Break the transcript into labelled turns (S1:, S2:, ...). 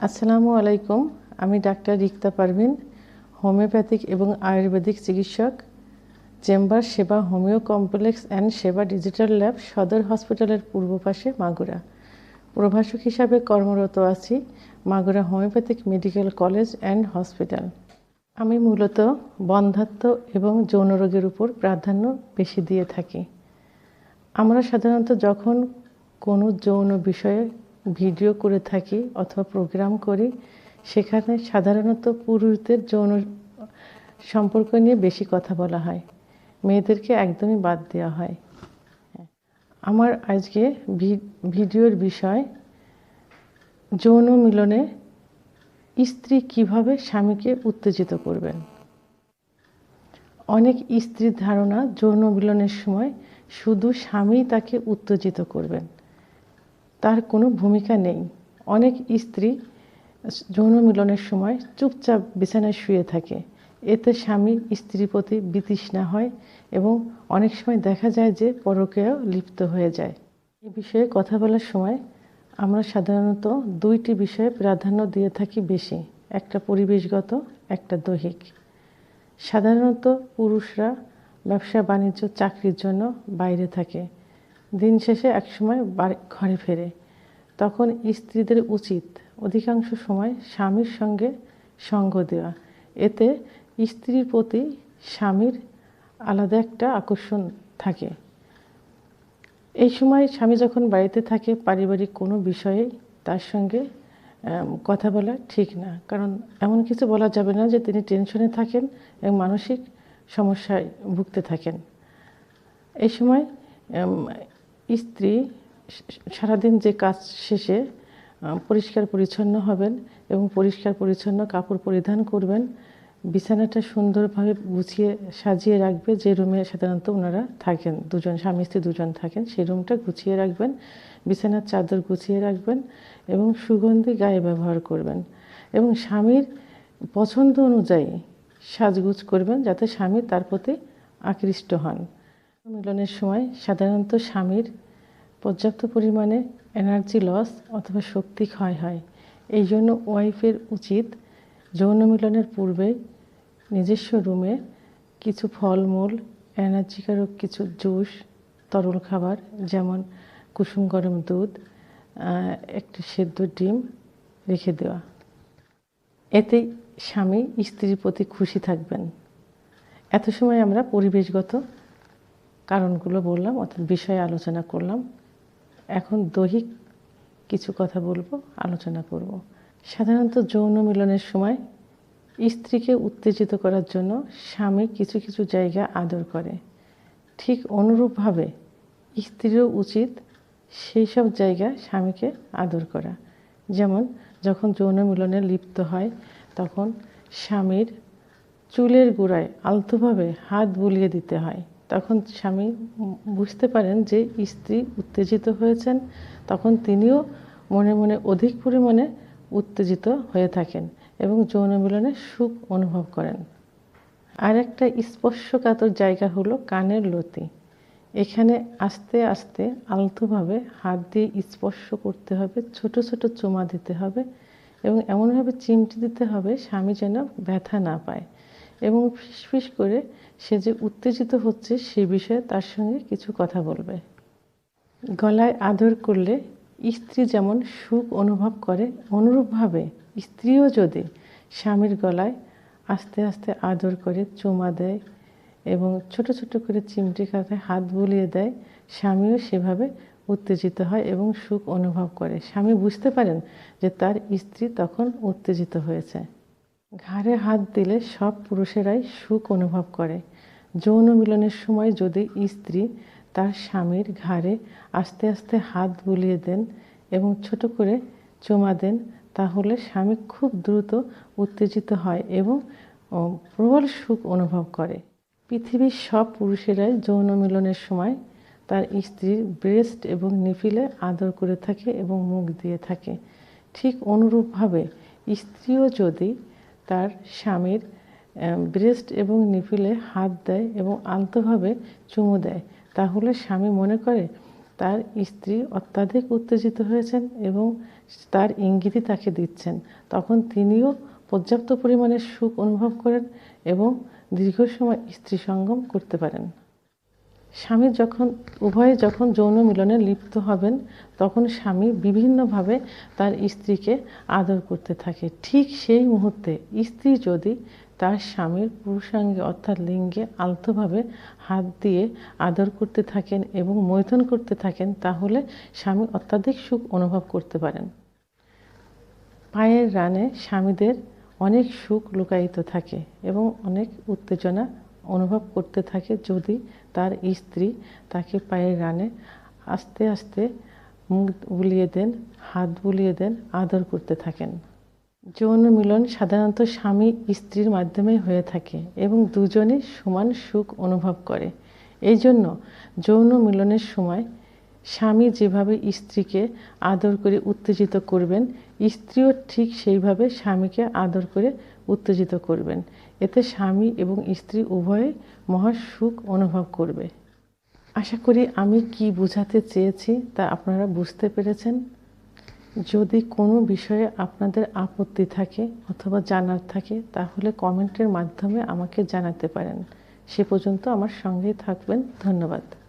S1: আসসালামু আলাইকুম। আমি ডাক্তার রিক্তা পারভিন, হোমিওপ্যাথিক এবং আয়ুর্বেদিক চিকিৎসক, চেম্বার সেবা হোমিও কমপ্লেক্স অ্যান্ড সেবা ডিজিটাল ল্যাব, সদর হসপিটালের পূর্ব পাশে, মাগুরা। প্রভাষক হিসাবে কর্মরত আছি Magura homeopathic medical college and hospital. আমি মূলত বন্ধ্যাত্ব এবং যৌন রোগের উপর প্রাধান্য বেশি দিয়ে থাকি। আমরা সাধারণত যখন কোনো যৌন বিষয়ে ভিডিও করে থাকি অথবা প্রোগ্রাম করি, সেখানে সাধারণত পুরুষদের যৌন সম্পর্ক নিয়ে বেশি কথা বলা হয়, মেয়েদেরকে একদমই বাদ দেওয়া হয়। আমার আজকে ভিডিওর বিষয় যৌন মিলনে স্ত্রী কিভাবে স্বামীকে উত্তেজিত করবেন। অনেক স্ত্রীর ধারণা যৌন মিলনের সময় শুধু স্বামী তাকে উত্তেজিত করবেন, তার কোনো ভূমিকা নেই। অনেক স্ত্রী যৌন মিলনের সময় চুপচাপ বিছানায় শুয়ে থাকে, এতে স্বামী স্ত্রীর প্রতি বিতৃষ্ণা হয় এবং অনেক সময় দেখা যায় যে পরকীয়ায় লিপ্ত হয়ে যায়। এই বিষয়ে কথা বলার সময় আমরা সাধারণত দুইটি বিষয়ে প্রাধান্য দিয়ে থাকি বেশি, একটা পরিবেশগত, একটা দৈহিক। সাধারণত পুরুষরা ব্যবসা বাণিজ্য চাকরির জন্য বাইরে থাকে, দিন শেষে একসময় ঘরে ফেরে। তখন স্ত্রীদের উচিত অধিকাংশ সময় স্বামীর সঙ্গে সঙ্গ দেওয়া, এতে স্ত্রীর প্রতি স্বামীর আলাদা একটা আকর্ষণ থাকে। এই সময় স্বামী যখন বাড়িতে থাকে, পারিবারিক কোনো বিষয়ে তার সঙ্গে কথা বলা ঠিক না, কারণ এমন কিছু বলা যাবে না যে তিনি টেনশনে থাকেন এবং মানসিক সমস্যায় ভুগতে থাকেন। এই সময় স্ত্রী সারাদিন যে কাজ শেষে পরিষ্কার পরিচ্ছন্ন হবেন এবং পরিষ্কার পরিচ্ছন্ন কাপড় পরিধান করবেন, বিছানাটা সুন্দরভাবে গুছিয়ে সাজিয়ে রাখবে। যে রুমে সাধারণত ওনারা থাকেন, দুজন স্বামী স্ত্রী দুজন থাকেন, সেই রুমটা গুছিয়ে রাখবেন, বিছানার চাদর গুছিয়ে রাখবেন এবং সুগন্ধি গায়ে ব্যবহার করবেন এবং স্বামীর পছন্দ অনুযায়ী সাজগুজ করবেন যাতে স্বামী তার প্রতি আকৃষ্ট হন। মিলনের সময় সাধারণত স্বামীর পর্যাপ্ত পরিমাণে এনার্জি লস অথবা শক্তি ক্ষয় হয়। এই জন্য ওয়াইফের উচিত যৌন মিলনের পূর্বে নিজস্ব রুমে কিছু ফলমূল, এনার্জিকারক কিছু জুস, তরল খাবার যেমন কুসুম গরম দুধ, একটু সেদ্ধ ডিম রেখে দেওয়া। এতে স্বামী স্ত্রীর প্রতি খুশি থাকবেন। এত সময় আমরা পরিবেশগত কারণগুলো বললাম, অর্থাৎ বিষয়ে আলোচনা করলাম। এখন দৈহিক কিছু কথা বলবো, আলোচনা করব। সাধারণত যৌন মিলনের সময় স্ত্রীকে উত্তেজিত করার জন্য স্বামী কিছু কিছু জায়গা আদর করে, ঠিক অনুরূপভাবে স্ত্রীরও উচিত সেই সব জায়গা স্বামীকে আদর করা। যেমন যখন যৌন মিলনে লিপ্ত হয় তখন স্বামীর চুলের গোড়ায় আলতোভাবে হাত বুলিয়ে দিতে হয়। তখন স্বামী বুঝতে পারেন যে স্ত্রী উত্তেজিত হয়েছেন, তখন তিনিও মনে মনে অধিক পরিমাণে উত্তেজিত হয়ে থাকেন এবং যৌন মিলনে সুখ অনুভব করেন। আর একটা স্পর্শকাতর জায়গা হলো কানের লতি। এখানে আস্তে আস্তে আলতোভাবে হাত দিয়ে স্পর্শ করতে হবে, ছোট ছোট চুমা দিতে হবে এবং এমনভাবে চিমটি দিতে হবে স্বামী যেন ব্যথা না পায় এবং ফিসফিস করে সে যে উত্তেজিত হচ্ছে সে বিষয়ে তার সঙ্গে কিছু কথা বলবে। গলায় আদর করলে স্ত্রী যেমন সুখ অনুভব করে, অনুরূপভাবে স্ত্রীও যদি স্বামীর গলায় আস্তে আস্তে আদর করে চুমা দেয় এবং ছোট ছোট করে চিমটি কাঁধে হাত বুলিয়ে দেয়, স্বামীও সেভাবে উত্তেজিত হয় এবং সুখ অনুভব করে। স্বামী বুঝতে পারেন যে তার স্ত্রী তখন উত্তেজিত হয়েছে। ঘাড়ে হাত দিলে সব পুরুষেরাই সুখ অনুভব করে। যৌন মিলনের সময় যদি স্ত্রী তার স্বামীর ঘাড়ে আস্তে আস্তে হাত বুলিয়ে দেন এবং ছোট করে চুমা দেন, তাহলে স্বামী খুব দ্রুত উত্তেজিত হয় এবং প্রবল সুখ অনুভব করে। পৃথিবীর সব পুরুষেরাই যৌন মিলনের সময় তার স্ত্রীর ব্রেস্ট এবং নিপিলে আদর করে থাকে এবং মুখ দিয়ে থাকে। ঠিক অনুরূপভাবে স্ত্রীও যদি তার স্বামীর ব্রেস্ট এবং নিপিলে হাত দেয় এবং আলতোভাবে চুমু দেয়, তাহলে স্বামী মনে করে তার স্ত্রী অত্যাধিক উত্তেজিত হয়েছেন এবং তার ইঙ্গিতই তাকে দিচ্ছেন, তখন তিনিও পর্যাপ্ত পরিমাণে সুখ অনুভব করেন এবং দীর্ঘ সময় স্ত্রী সঙ্গম করতে পারেন। উভয়ে যখন যৌন মিলনে লিপ্ত হবেন, তখন স্বামী বিভিন্নভাবে তার স্ত্রীকে আদর করতে থাকে। ঠিক সেই মুহূর্তে স্ত্রী যদি তার স্বামীর পুরুষাঙ্গে অর্থাৎ লিঙ্গে আলতোভাবে হাত দিয়ে আদর করতে থাকেন এবং মৈথুন করতে থাকেন, তাহলে স্বামী অত্যাধিক সুখ অনুভব করতে পারেন। পায়ের রানে স্বামীদের অনেক সুখ লুকায়িত থাকে এবং অনেক উত্তেজনা অনুভব করতে থাকে যদি তার স্ত্রী তাকে পায়ের রানে আস্তে আস্তে মুখ বুলিয়ে দেন, হাত বুলিয়ে দেন, আদর করতে থাকেন। যৌন মিলন সাধারণত স্বামী স্ত্রীর মাধ্যমেই হয়ে থাকে এবং দুজনই সমান সুখ অনুভব করে। এই জন্য যৌন মিলনের সময় স্বামী যেভাবে স্ত্রীকে আদর করে উত্তেজিত করবেন, স্ত্রীও ঠিক সেইভাবে স্বামীকে আদর করে উত্তেজিত করবেন। এতে স্বামী এবং স্ত্রী উভয়ে মহা সুখ অনুভব করবে। আশা করি আমি কি বোঝাতে চেয়েছি তা আপনারা বুঝতে পেরেছেন। যদি কোনো বিষয়ে আপনাদের আপত্তি থাকে অথবা জানার থাকে, তাহলে কমেন্টের মাধ্যমে আমাকে জানাতে পারেন। সে পর্যন্ত আমার সঙ্গেই থাকবেন। ধন্যবাদ।